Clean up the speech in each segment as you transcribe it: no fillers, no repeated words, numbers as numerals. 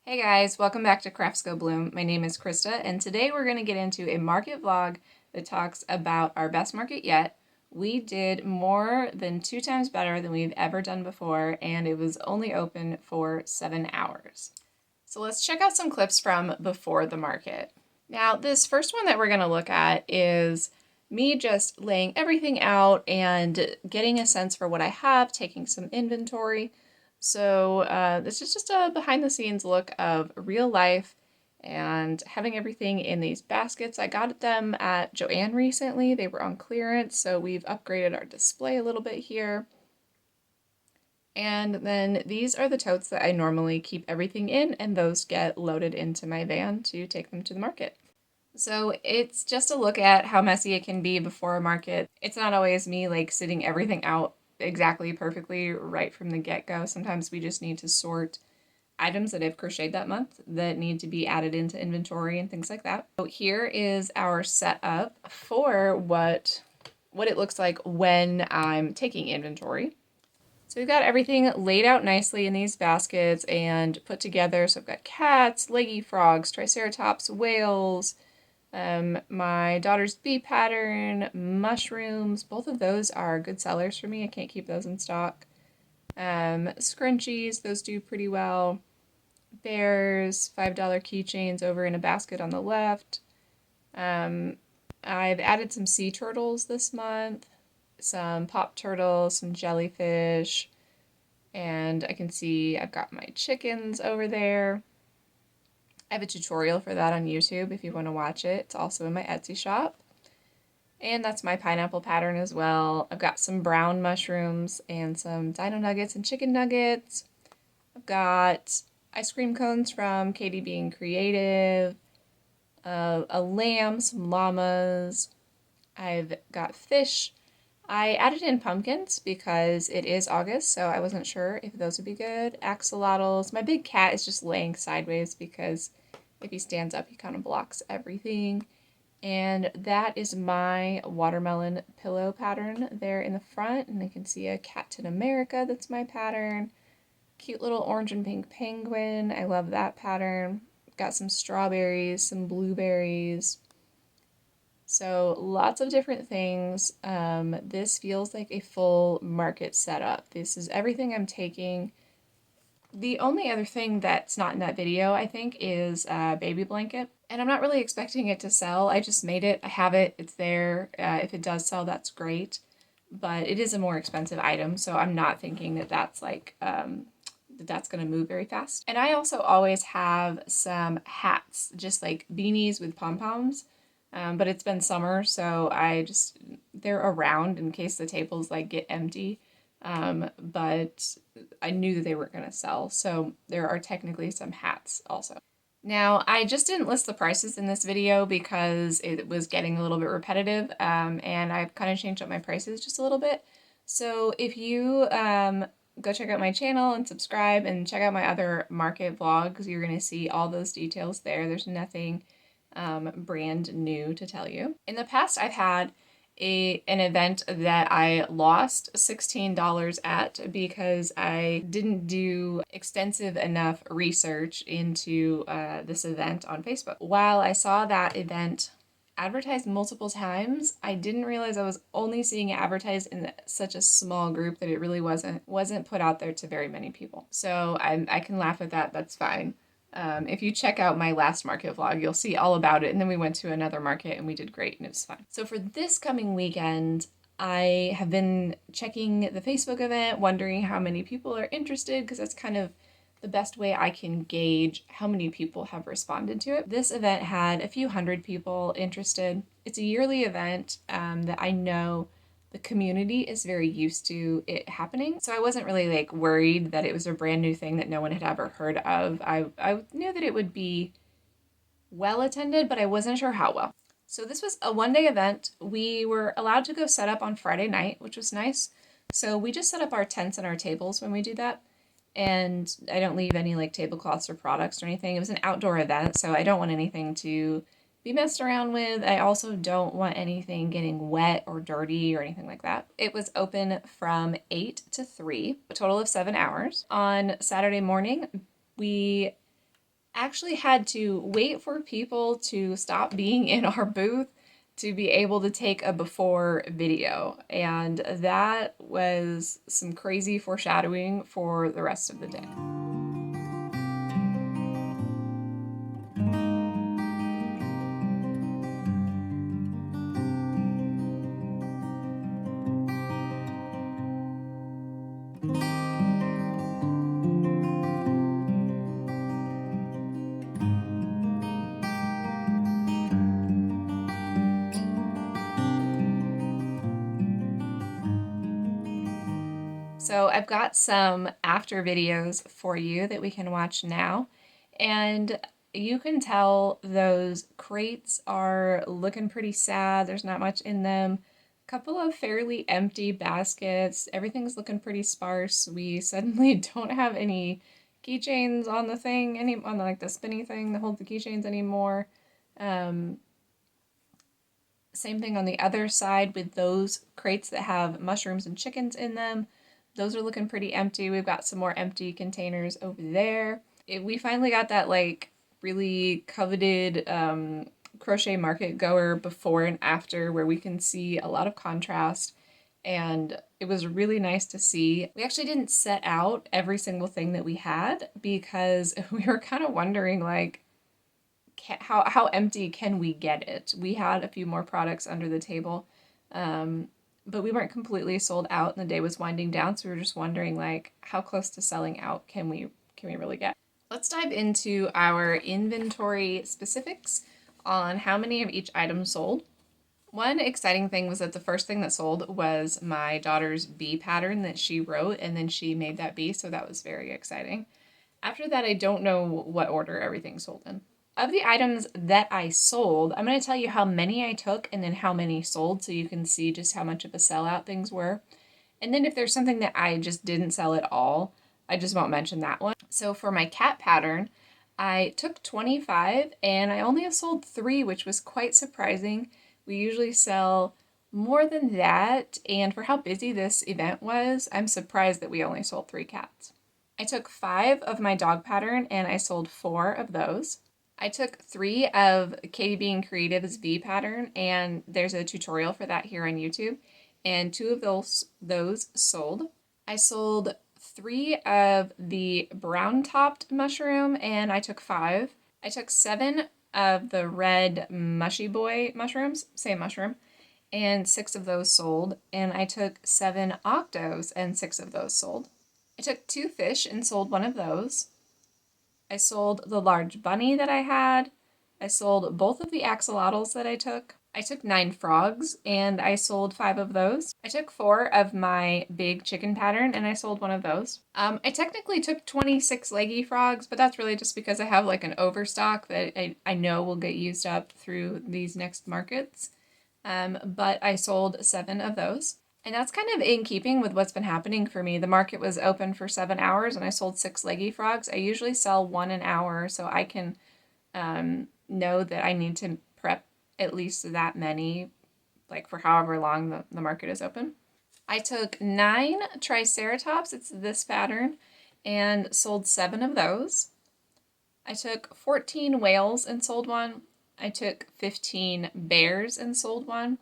Hey guys, welcome back to Crafts Go Bloom. My name is Krista, and today we're going to get into a market vlog that talks about our best market yet. We did more than 2 times better than we've ever done before, and it was only open for 7 hours. So let's check out some clips from before the market. Now, this first one that we're going to look at is me just laying everything out and getting a sense for what I have, taking some inventory. So this is just a behind the scenes look of real life and having everything in these baskets. I got them at Joann recently. They were on clearance, so we've upgraded our display a little bit here. And then these are the totes that I normally keep everything in, and those get loaded into my van to take them to the market. So it's just a look at how messy it can be before a market. It's not always me like sitting everything out exactly perfectly right from the get-go. Sometimes we just need to sort items that I've crocheted that month that need to be added into inventory and things like that. So here is our setup for what it looks like when I'm taking inventory. So we've got everything laid out nicely in these baskets and put together. So I've got cats, leggy frogs, triceratops, whales, my daughter's bee pattern, mushrooms. Both of those are good sellers for me. I can't keep those in stock. Scrunchies, those do pretty well. Bears, $5 keychains over in a basket on the left. I've added some sea turtles this month, some pop turtles, some jellyfish, and I can see I've got my chickens over there. I have a tutorial for that on YouTube if you want to watch it. It's also in my Etsy shop. And that's my pineapple pattern as well. I've got some brown mushrooms and some dino nuggets and chicken nuggets. I've got ice cream cones from Katie Being Creative, a lamb, some llamas. I've got fish. I added in pumpkins because it is August, so I wasn't sure if those would be good. Axolotls. My big cat is just laying sideways because if he stands up, he kind of blocks everything. And that is my watermelon pillow pattern there in the front. And I can see a Captain America, that's my pattern. Cute little orange and pink penguin. I love that pattern. Got some strawberries, some blueberries. So lots of different things. This feels like a full market setup. This is everything I'm taking. The only other thing that's not in that video, I think, is a baby blanket. And I'm not really expecting it to sell. I just made it. I have it. It's there. If it does sell, that's great. But it is a more expensive item, so I'm not thinking that that's like that's going to move very fast. And I also always have some hats, just like beanies with pom-poms. But it's been summer, so they're around in case the tables like get empty. But I knew that they weren't going to sell, so there are technically some hats also. Now, I just didn't list the prices in this video because it was getting a little bit repetitive, and I've kind of changed up my prices just a little bit. So if you go check out my channel and subscribe and check out my other market vlogs, you're going to see all those details there. There's nothing brand new to tell you. In the past, I've had an event that I lost $16 at because I didn't do extensive enough research into this event on Facebook. While I saw that event advertised multiple times, I didn't realize I was only seeing it advertised in such a small group that it really wasn't put out there to very many people. So I can laugh at that, that's fine. If you check out my last market vlog, you'll see all about it. And then we went to another market and we did great and it was fun. So for this coming weekend, I have been checking the Facebook event, wondering how many people are interested, because that's kind of the best way I can gauge how many people have responded to it. This event had a few hundred people interested. It's a yearly event that I know the community is very used to it happening. So I wasn't really like worried that it was a brand new thing that no one had ever heard of. I knew that it would be well attended, but I wasn't sure how well. So this was a one-day event. We were allowed to go set up on Friday night, which was nice. So we just set up our tents and our tables when we do that. And I don't leave any like tablecloths or products or anything. It was an outdoor event, so I don't want anything to be messed around with. I also don't want anything getting wet or dirty or anything like that. It was open from 8 to 3, a total of 7 hours. On Saturday morning, we actually had to wait for people to stop being in our booth to be able to take a before video. And that was some crazy foreshadowing for the rest of the day. So I've got some after videos for you that we can watch now. And you can tell those crates are looking pretty sad. There's not much in them. A couple of fairly empty baskets. Everything's looking pretty sparse. We suddenly don't have any keychains on the thing, on like the spinny thing that holds the keychains anymore. Same thing on the other side with those crates that have mushrooms and chickens in them. Those are looking pretty empty. We've got some more empty containers over there. We finally got that like really coveted crochet market goer before and after where we can see a lot of contrast, and it was really nice to see. We actually didn't set out every single thing that we had because we were kind of wondering like how empty can we get it? We had a few more products under the table, but we weren't completely sold out, and the day was winding down. So we were just wondering, like, how close to selling out can we really get? Let's dive into our inventory specifics on how many of each item sold. One exciting thing was that the first thing that sold was my daughter's bee pattern that she wrote, and then she made that bee, so that was very exciting. After that, I don't know what order everything sold in. Of the items that I sold, I'm going to tell you how many I took and then how many sold so you can see just how much of a sellout things were. And then if there's something that I just didn't sell at all, I just won't mention that one. So for my cat pattern, I took 25 and I only have sold 3, which was quite surprising. We usually sell more than that, and for how busy this event was, I'm surprised that we only sold 3 cats. I took 5 of my dog pattern and I sold 4 of those. I took 3 of Katie Being Creative's V pattern, and there's a tutorial for that here on YouTube, and 2 of those sold. I sold 3 of the brown topped mushroom, and I took 5. I took 7 of the red mushy boy mushrooms, same mushroom, and 6 of those sold. And I took 7 octos, and 6 of those sold. I took 2 fish and sold 1 of those. I sold the large bunny that I had. I sold both of the axolotls that I took. I took 9 frogs and I sold 5 of those. I took 4 of my big chicken pattern and I sold 1 of those. I technically took 26 leggy frogs, but that's really just because I have like an overstock that I know will get used up through these next markets. But I sold 7 of those. And that's kind of in keeping with what's been happening for me. The market was open for 7 hours and I sold 6 leggy frogs. I usually sell 1 an hour, so I can know that I need to prep at least that many, like for however long the market is open. I took 9 triceratops, it's this pattern, and sold 7 of those. I took 14 whales and sold 1. I took 15 bears and sold 1.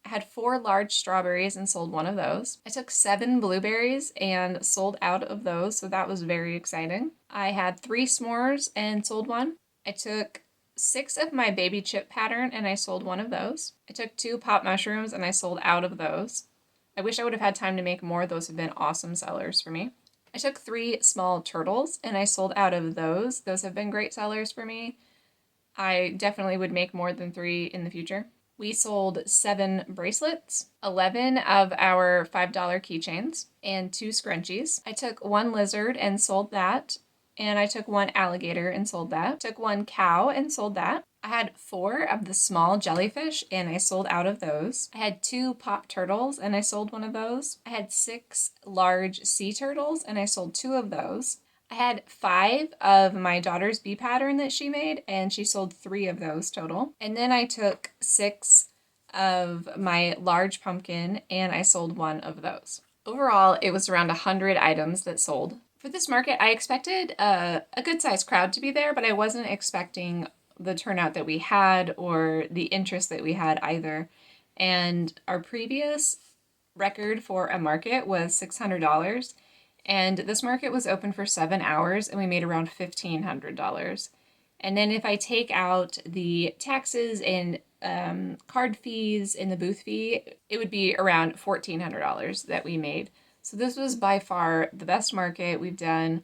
I had 4 large strawberries and sold 1 of those. I took 7 blueberries and sold out of those, so that was very exciting. I had 3 s'mores and sold 1. I took 6 of my baby chip pattern and I sold 1 of those. I took 2 pop mushrooms and I sold out of those. I wish I would have had time to make more. Those have been awesome sellers for me. I took 3 small turtles and I sold out of those. Those have been great sellers for me. I definitely would make more than 3 in the future. We sold 7 bracelets, 11 of our $5 keychains, and 2 scrunchies. I took 1 lizard and sold that, and I took 1 alligator and sold that. Took 1 cow and sold that. I had 4 of the small jellyfish and I sold out of those. I had 2 pop turtles and I sold 1 of those. I had 6 large sea turtles and I sold 2 of those. I had 5 of my daughter's bee pattern that she made, and she sold 3 of those total. And then I took 6 of my large pumpkin, and I sold 1 of those. Overall, it was around 100 items that sold. For this market, I expected a good sized crowd to be there, but I wasn't expecting the turnout that we had or the interest that we had either. And our previous record for a market was $600. And this market was open for 7 hours and we made around $1,500. And then if I take out the taxes and card fees and the booth fee, it would be around $1,400 that we made. So this was by far the best market we've done.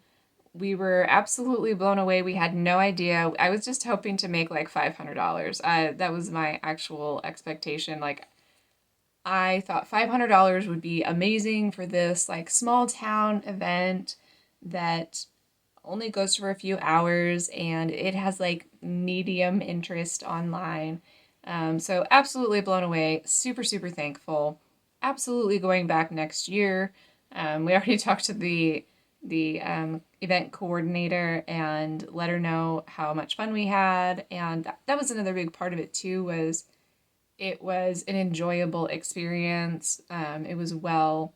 We were absolutely blown away. We had no idea. I was just hoping to make like $500. That was my actual expectation. Like, I thought $500 would be amazing for this like small town event that only goes for a few hours and it has like medium interest online. So absolutely blown away, super, super thankful. Absolutely going back next year. We already talked to the event coordinator and let her know how much fun we had, and that was another big part of it too. Was it was an enjoyable experience. It was well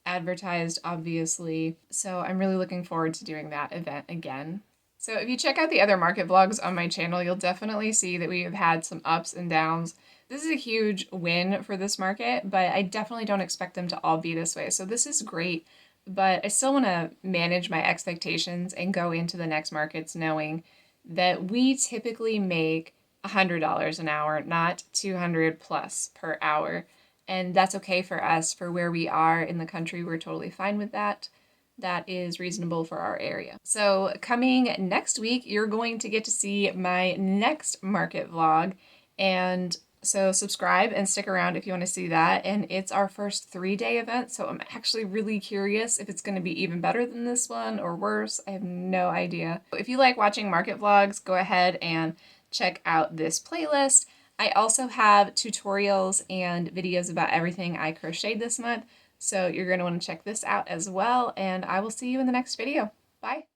advertised, obviously. So I'm really looking forward to doing that event again. So if you check out the other market vlogs on my channel, you'll definitely see that we have had some ups and downs. This is a huge win for this market, but I definitely don't expect them to all be this way. So this is great, but I still want to manage my expectations and go into the next markets knowing that we typically make $100 an hour, not 200 plus per hour. And that's okay for us. For where we are in the country, we're totally fine with that. That is reasonable for our area. So coming next week, you're going to get to see my next market vlog. And so subscribe and stick around if you want to see that. And it's our first 3-day event. So I'm actually really curious if it's going to be even better than this one or worse. I have no idea. If you like watching market vlogs, go ahead and check out this playlist. I also have tutorials and videos about everything I crocheted this month. So you're going to want to check this out as well, and I will see you in the next video. Bye!